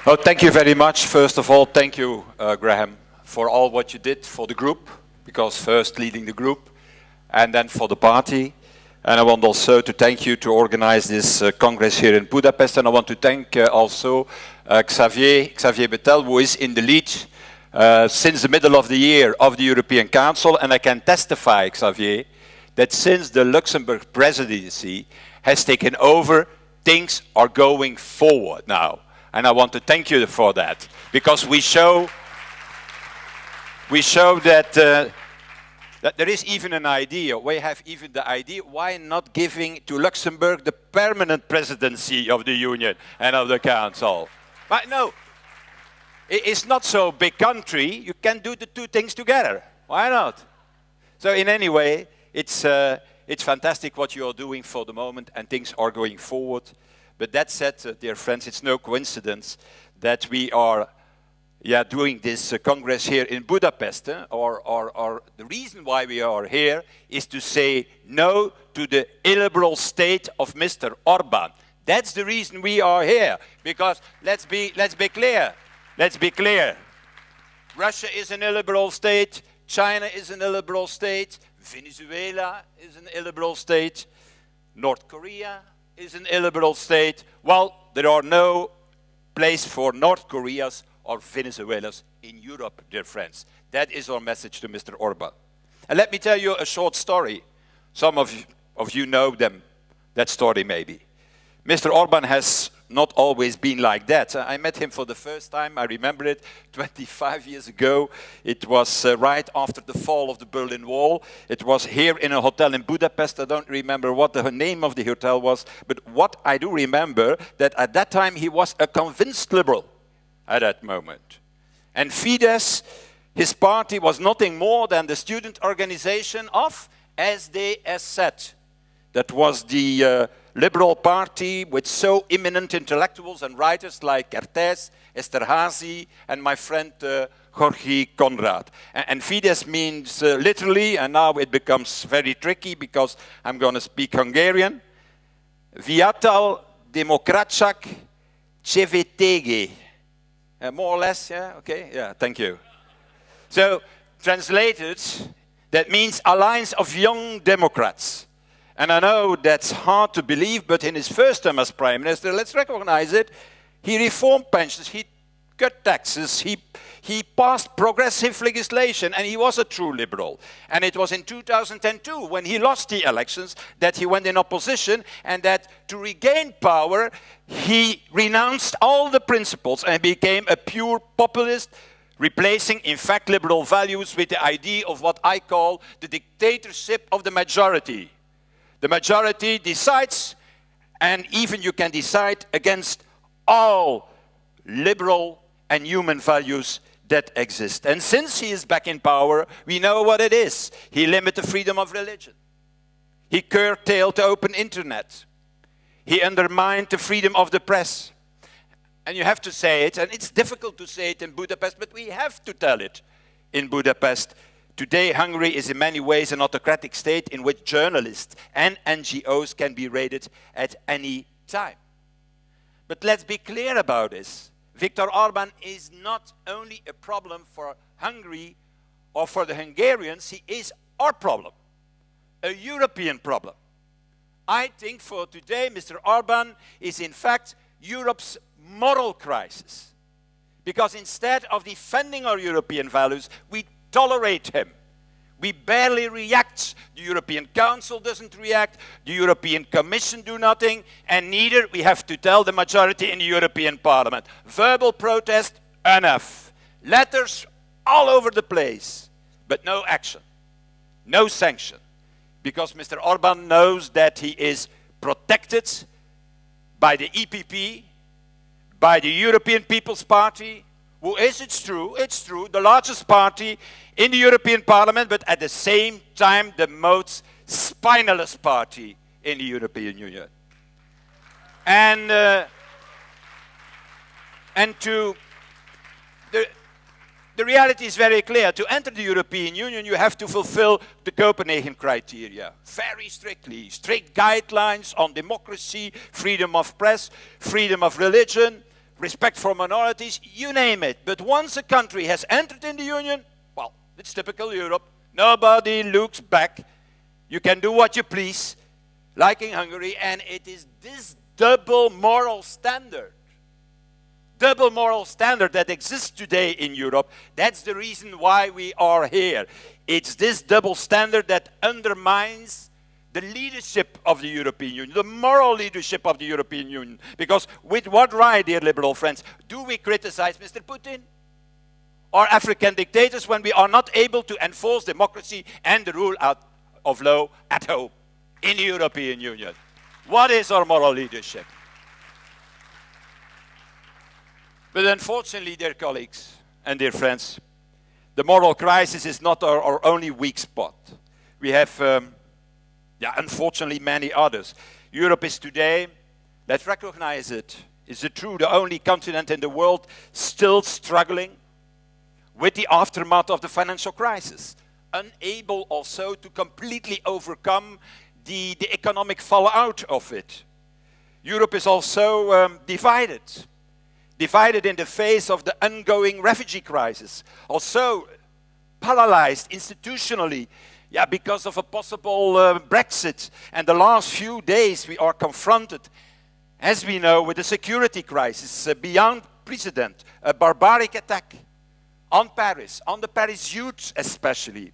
Oh, thank you very much. First of all, thank you, Graham, for all what you did for the group, because first leading the group and then for the party. And I want also to thank you to organize this Congress here in Budapest. And I want to thank also Xavier Bettel, who is in the lead since the middle of the year of the European Council. And I can testify, Xavier, that since the Luxembourg presidency has taken over, things are going forward now. And I want to thank you for that, because we show that, that there is even an idea. We have even the idea, why not giving to Luxembourg the permanent presidency of the Union and of the Council? But no, it's not so big country. You can do the two things together. Why not? So in any way, it's fantastic what you are doing for the moment, and things are going forward. But that said, dear friends, it's no coincidence that we are doing this Congress here in Budapest. Or the reason why we are here is to say no to the illiberal state of Mr. Orban. That's the reason we are here. Because let's be clear. Let's be clear. Russia is an illiberal state. China is an illiberal state. Venezuela is an illiberal state. North Korea is an illiberal state. Well, there are no place for North Koreas or Venezuelans in Europe, dear friends. That is our message to Mr. Orban. And let me tell you a short story. Some of you know that story maybe. Mr. Orban has not always been like that. I met him for the first time, I remember it, 25 years ago. It was right after the fall of the Berlin Wall. It was here in a hotel in Budapest. I don't remember what the name of the hotel was, but what I do remember, that at that time he was a convinced liberal at that moment. And Fidesz, his party, was nothing more than the student organization of SDSZ. That was the liberal party with so eminent intellectuals and writers like Kertész, Esterházy, and my friend Jorge Konrad. And Fidesz means literally, and now it becomes very tricky because I'm going to speak Hungarian, Fiatal Demokratság Csevetsége. More or less, yeah? Okay, yeah, thank you. So, translated, that means Alliance of Young Democrats. And I know that's hard to believe, but in his first term as Prime Minister, let's recognize it, he reformed pensions, he cut taxes, he passed progressive legislation, and he was a true liberal. And it was in 2002, when he lost the elections, that he went in opposition, and that to regain power, he renounced all the principles and became a pure populist, replacing, in fact, liberal values with the idea of what I call the dictatorship of the majority. The majority decides, and even you can decide against all liberal and human values that exist. And since he is back in power, we know what it is. He limited freedom of religion. He curtailed the open internet. He undermined the freedom of the press. And you have to say it, and it's difficult to say it in Budapest, but we have to tell it in Budapest. Today, Hungary is in many ways an autocratic state in which journalists and NGOs can be raided at any time. But let's be clear about this. Viktor Orban is not only a problem for Hungary or for the Hungarians, he is our problem, a European problem. I think for today, Mr. Orban is in fact Europe's moral crisis. Because instead of defending our European values, we tolerate him. We barely react. The European Council doesn't react. The European Commission do nothing. And neither, we have to tell the majority in the European Parliament. Verbal protest, enough. Letters all over the place. But no action. No sanction. Because Mr. Orban knows that he is protected by the EPP, by the European People's Party, who is, it's true, the largest party in the European Parliament, but at the same time the most spineless party in the European Union. And the reality is very clear. To enter the European Union, you have to fulfill the Copenhagen criteria very strictly. Strict guidelines on democracy, freedom of press, freedom of religion, respect for minorities, you name it. But once a country has entered in the Union, well, it's typical Europe. Nobody looks back. You can do what you please, like in Hungary, and it is this double moral standard that exists today in Europe. That's the reason why we are here. It's this double standard that undermines the leadership of the European Union, the moral leadership of the European Union. Because with what right, dear liberal friends, do we criticize Mr. Putin or African dictators when we are not able to enforce democracy and the rule of law at home in the European Union? What is our moral leadership? But unfortunately, dear colleagues and dear friends, the moral crisis is not our only weak spot. We have, unfortunately, many others. Europe is today, let's recognize it, is it true, the only continent in the world still struggling with the aftermath of the financial crisis, unable also to completely overcome the economic fallout of it. Europe is also divided in the face of the ongoing refugee crisis, also paralyzed institutionally, because of a possible Brexit. And the last few days we are confronted, as we know, with a security crisis beyond precedent, a barbaric attack on Paris, on the Paris youth especially.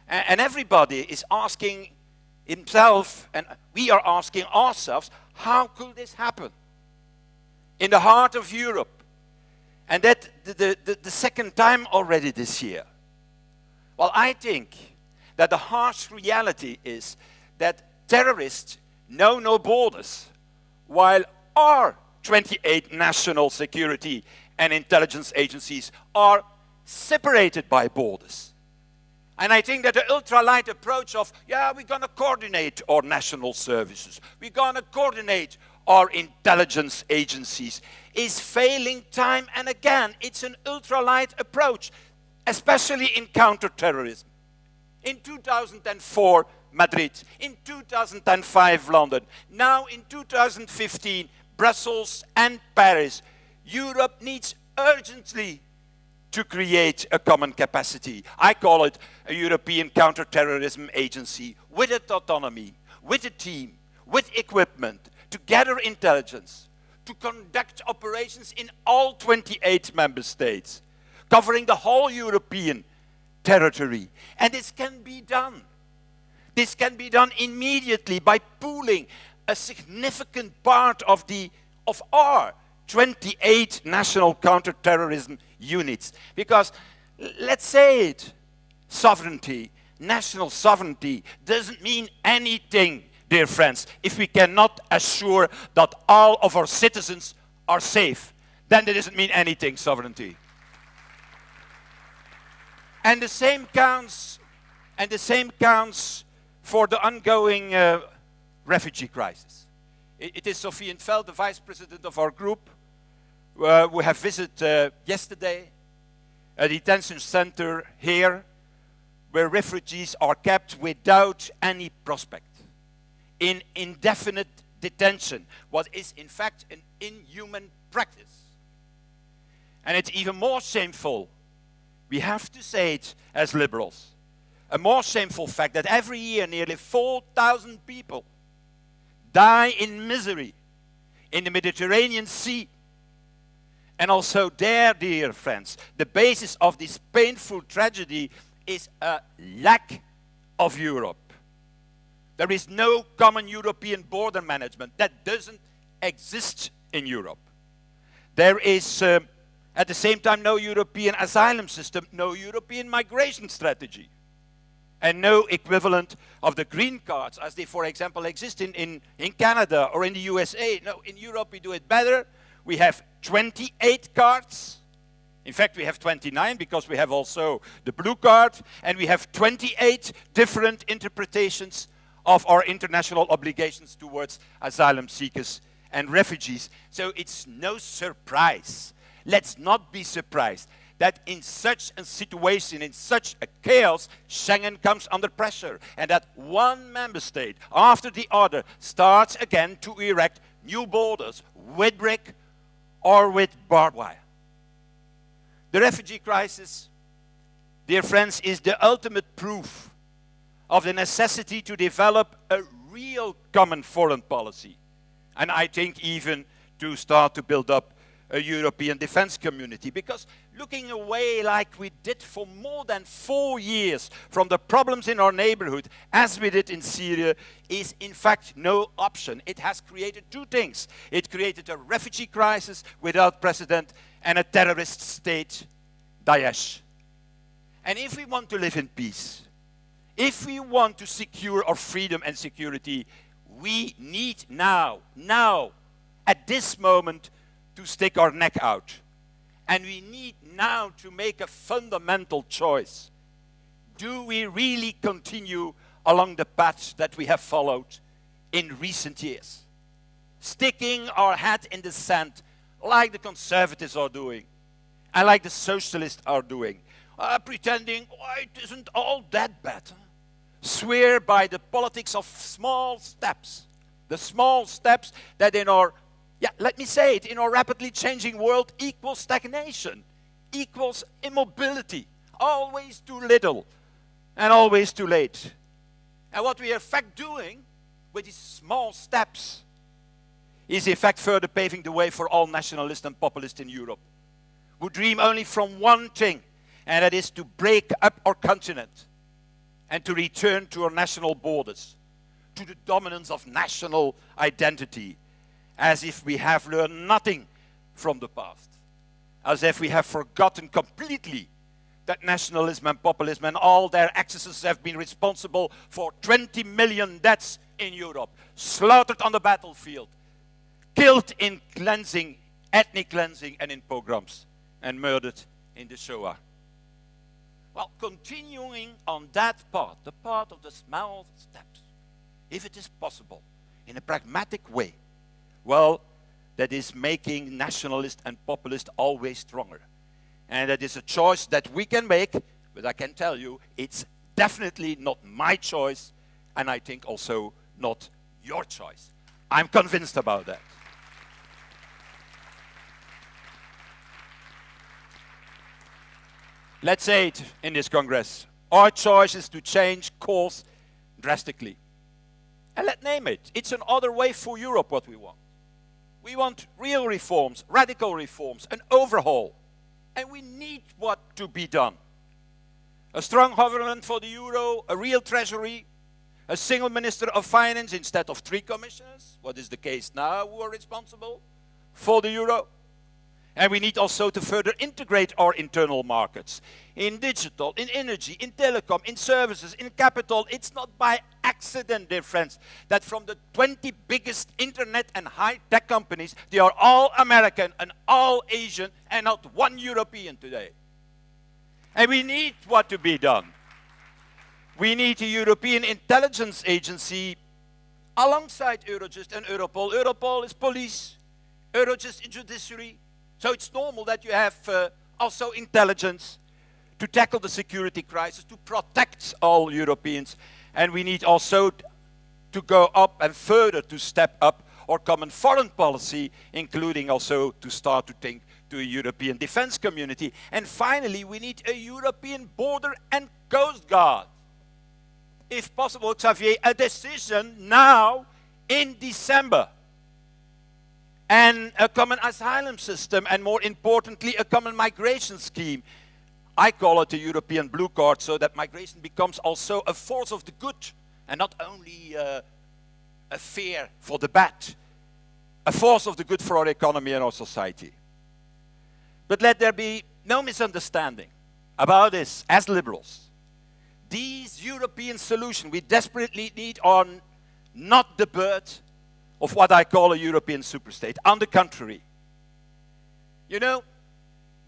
And everybody is asking himself, and we are asking ourselves, how could this happen? In the heart of Europe, and that the second time already this year. Well, I think that the harsh reality is that terrorists know no borders, while our 28 national security and intelligence agencies are separated by borders. And I think that the ultralight approach of, we're going to coordinate our national services, we're going to coordinate our intelligence agencies, is failing time and again. It's an ultralight approach, especially in counterterrorism. In 2004, Madrid. In 2005, London. Now in 2015, Brussels and Paris. Europe needs urgently to create a common capacity. I call it a European counterterrorism agency with autonomy, with a team, with equipment, to gather intelligence, to conduct operations in all 28 member states, covering the whole European territory. And this can be done. This can be done immediately by pooling a significant part of our 28 national counterterrorism units. Because, let's say it, sovereignty, national sovereignty doesn't mean anything, dear friends, if we cannot assure that all of our citizens are safe. Then it doesn't mean anything, sovereignty. And the same counts for the ongoing refugee crisis. It is Sophie in 't Veld, the vice president of our group, who have visited yesterday a detention center here where refugees are kept without any prospect, in indefinite detention, what is in fact an inhuman practice. And it's even more shameful, we have to say it as liberals, a more shameful fact that every year nearly 4,000 people die in misery in the Mediterranean Sea. And also there, dear friends, the basis of this painful tragedy is a lack of Europe. There is no common European border management. That doesn't exist in Europe. There is, at the same time, no European asylum system, no European migration strategy, and no equivalent of the green cards as they, for example, exist in Canada or in the USA. No, in Europe we do it better. We have 28 cards. In fact, we have 29 because we have also the blue card, and we have 28 different interpretations of our international obligations towards asylum seekers and refugees. So it's no surprise. Let's not be surprised that in such a situation, in such a chaos, Schengen comes under pressure, and that one member state after the other starts again to erect new borders with brick or with barbed wire. The refugee crisis, dear friends, is the ultimate proof of the necessity to develop a real common foreign policy. And I think even to start to build up a European defense community. Because looking away like we did for more than 4 years from the problems in our neighborhood, as we did in Syria, is in fact no option. It has created two things. It created a refugee crisis without precedent and a terrorist state, Daesh. And if we want to live in peace, if we want to secure our freedom and security, we need now, at this moment, to stick our neck out. And we need now to make a fundamental choice. Do we really continue along the path that we have followed in recent years? Sticking our head in the sand like the conservatives are doing and like the socialists are doing, pretending, oh, it isn't all that bad. Swear by the politics of small steps. The small steps that in our, let me say it, in our rapidly changing world equals stagnation, equals immobility, always too little and always too late. And what we are in fact doing with these small steps is in fact further paving the way for all nationalists and populists in Europe, who dream only from one thing, and that is to break up our continent and to return to our national borders, to the dominance of national identity, as if we have learned nothing from the past, as if we have forgotten completely that nationalism and populism and all their excesses have been responsible for 20 million deaths in Europe, slaughtered on the battlefield, killed in cleansing, ethnic cleansing and in pogroms, and murdered in the Shoah. Well, continuing on that path, the path of the small steps, if it is possible, in a pragmatic way, well, that is making nationalists and populists always stronger. And that is a choice that we can make, but I can tell you, it's definitely not my choice, and I think also not your choice. I'm convinced about that. Let's say it in this Congress. Our choice is to change course drastically. And let's name it. It's another way for Europe what we want. We want real reforms, radical reforms, an overhaul. And we need what to be done. A strong government for the euro, a real treasury, a single minister of finance instead of 3 commissioners, what is the case now, who are responsible for the euro. And we need also to further integrate our internal markets in digital, in energy, in telecom, in services, in capital. It's not by accident, dear friends, that from the 20 biggest internet and high-tech companies, they are all American and all Asian and not one European today. And we need what to be done. We need a European intelligence agency alongside Eurojust and Europol. Europol is police, Eurojust is judiciary. So it's normal that you have also intelligence to tackle the security crisis, to protect all Europeans. And we need also to go up and further to step up our common foreign policy, including also to start to think to a European defense community. And finally, we need a European border and coast guard. If possible, Xavier, a decision now in December. And a common asylum system, and more importantly, a common migration scheme. I call it the European blue card, so that migration becomes also a force of the good, and not only a fear for the bad, a force of the good for our economy and our society. But let there be no misunderstanding about this. As liberals, these European solutions we desperately need are not the birth of what I call a European superstate. On the contrary, you know,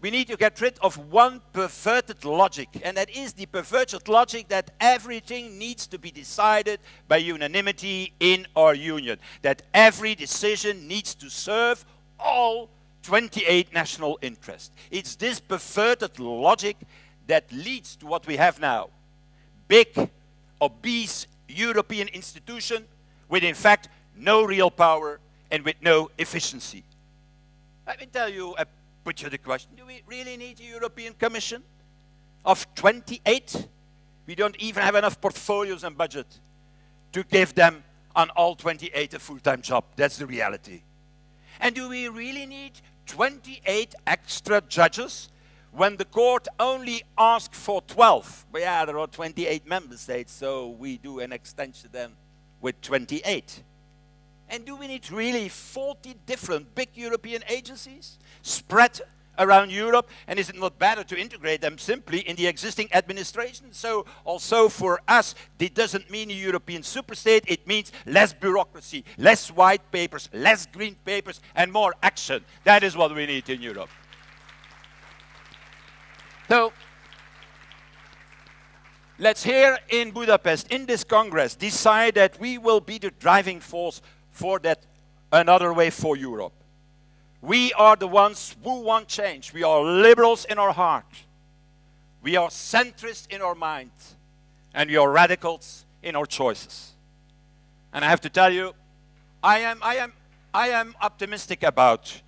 we need to get rid of one perverted logic, and that is the perverted logic that everything needs to be decided by unanimity in our union, that every decision needs to serve all 28 national interests. It's this perverted logic that leads to what we have now. Big, obese European institution with, in fact, no real power and with no efficiency. Let me tell you, I put you the question, do we really need a European Commission of 28? We don't even have enough portfolios and budget to give them on all 28 a full-time job. That's the reality. And do we really need 28 extra judges when the court only asks for 12? But yeah, there are 28 member states, so we do an extension then with 28. And do we need really 40 different big European agencies spread around Europe? And is it not better to integrate them simply in the existing administration? So also for us, it doesn't mean a European superstate. It means less bureaucracy, less white papers, less green papers, and more action. That is what we need in Europe. So let's here in Budapest, in this Congress, decide that we will be the driving force for that another way for Europe. We are the ones who want change. We are liberals in our heart. We are centrists in our mind. And we are radicals in our choices. And I have to tell you, I am optimistic about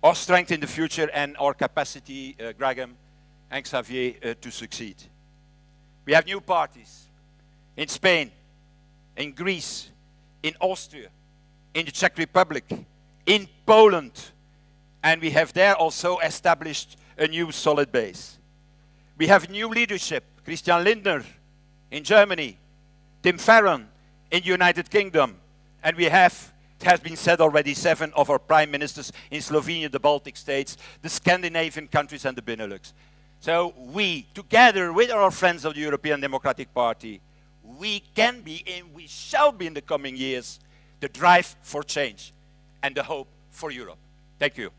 our strength in the future and our capacity, Graham and Xavier, to succeed. We have new parties in Spain, in Greece, in Austria, in the Czech Republic, in Poland, and we have there also established a new solid base. We have new leadership, Christian Lindner in Germany, Tim Farron in the United Kingdom, and we have, it has been said already, 7 of our prime ministers in Slovenia, the Baltic states, the Scandinavian countries and the Benelux. So we, together with our friends of the European Democratic Party, we can be and we shall be in the coming years the drive for change and the hope for Europe. Thank you.